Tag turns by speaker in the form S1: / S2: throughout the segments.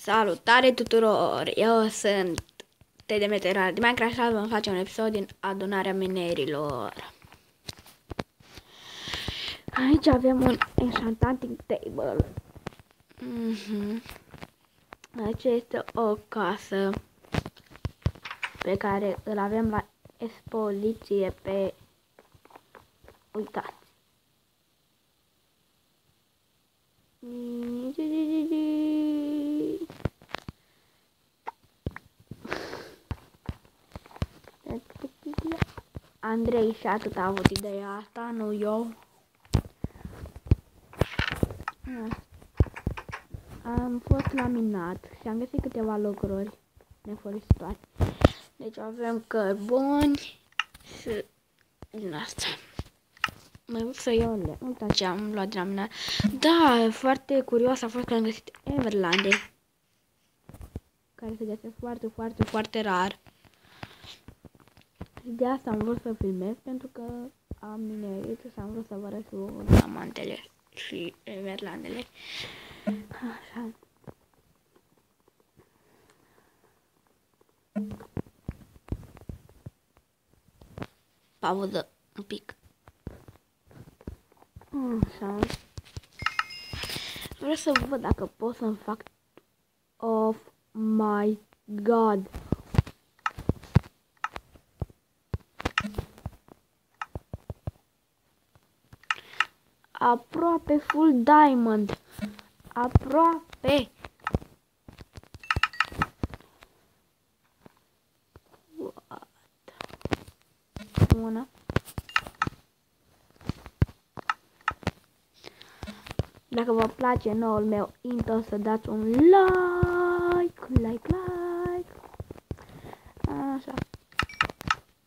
S1: Salutare tuturor! Eu sunt Tede Meteorar de Minecraft și vom face un episod din adunarea minerilor. Aici avem un enchanting table. Aici este o casă pe care îl avem la expoziție pe... Uitați! Andrei și atât a avut ideea asta, nu eu. Am fost la minat și am găsit câteva lucruri nefolositoare. Deci avem cărbuni și din asta. Mai vreau să iau le. Uitați ce am luat de la minat. Da, foarte curios a fost că am găsit Everlande, care se găsesc foarte rar. Și de asta am vrut să filmez, pentru că am minerit și am vrut să vă arăt și diamantele și Everlandele. Așa. Pauză un pic. Așa. Vreau să văd dacă pot să-mi fac... Oh my god! Aproape full diamond. Aproape. What? Una. Dacă vă place noul meu intro, să dați un like. Așa.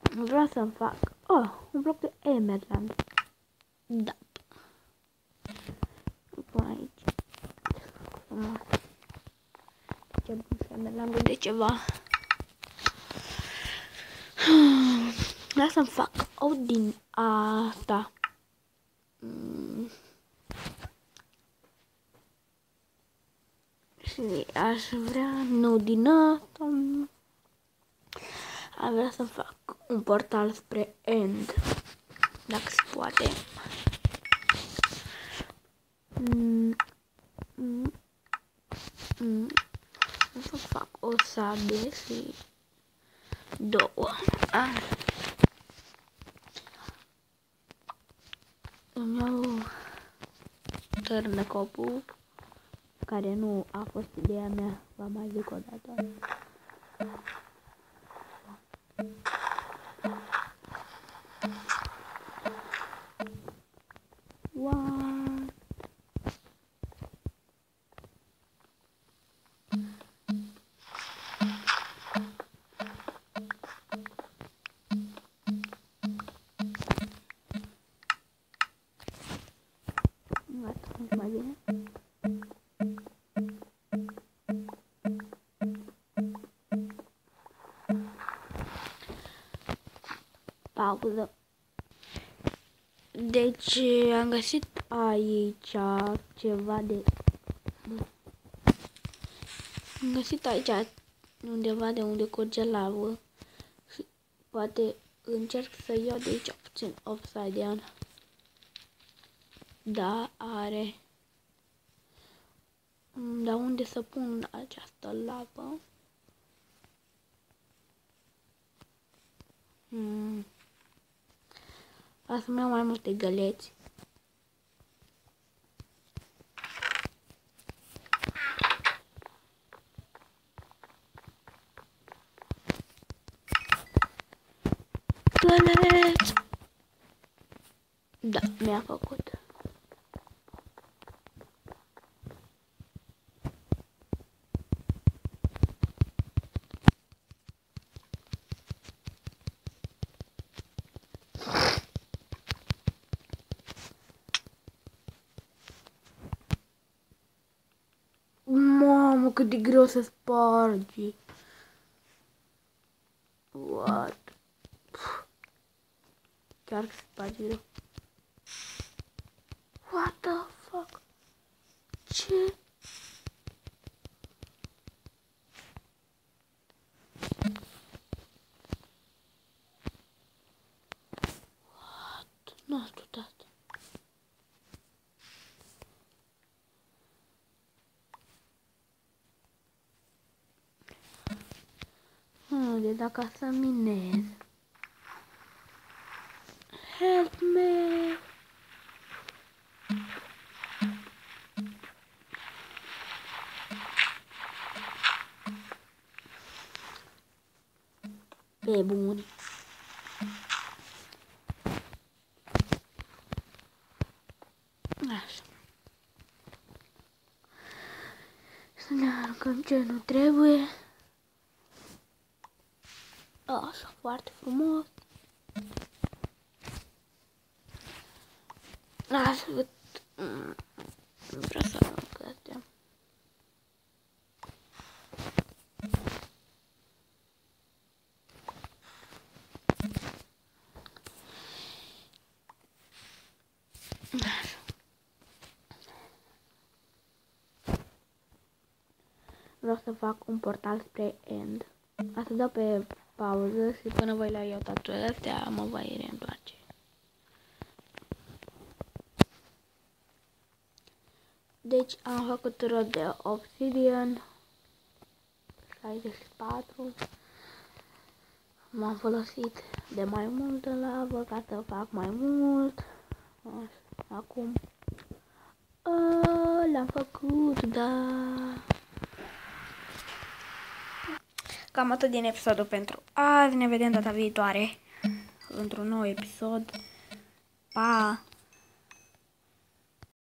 S1: Vreau să-mi fac un bloc de emerald. Da. Pun aici. Ce bun emerald de ceva. Vreau să-mi fac o din asta. Și aș vrea, nu din asta, aș vrea să fac un portal spre end, dacă se poate. O să fac o sabie și două. Îmi iau târnăcopul, care nu a fost ideea mea, vă mai zic o dată. What? Gata, nu mai bine. Pauză. Deci am găsit aici ceva de... Am găsit aici undeva de unde curge lavă și poate încerc să iau de aici puțin obsidian. Da, are. Dar unde să pun această lavă? O să-mi iau mai multe găleți. Găleți! Da, mi-a făcut. Mamă, cât de greu să spargi. What? Chiar că spargi greu. What the fuck? Ce? Nu a studat. De dacă să minez. Help me! Pe bun. Așa. Să ne aruncăm ce nu trebuie. Așa, foarte frumos. Așa, vreau să arunc astea. Vreau să fac un portal spre end. Asta dau pe pauză și până voi la iau taturile astea mă voi reîntoarce. Deci am făcut rod de obsidian 64. M-am folosit de mai multă lavă ca să fac mai mult. Așa, acum l-am făcut, da. Cam atât din episodul pentru azi. Ne vedem data viitoare într-un nou episod. Pa!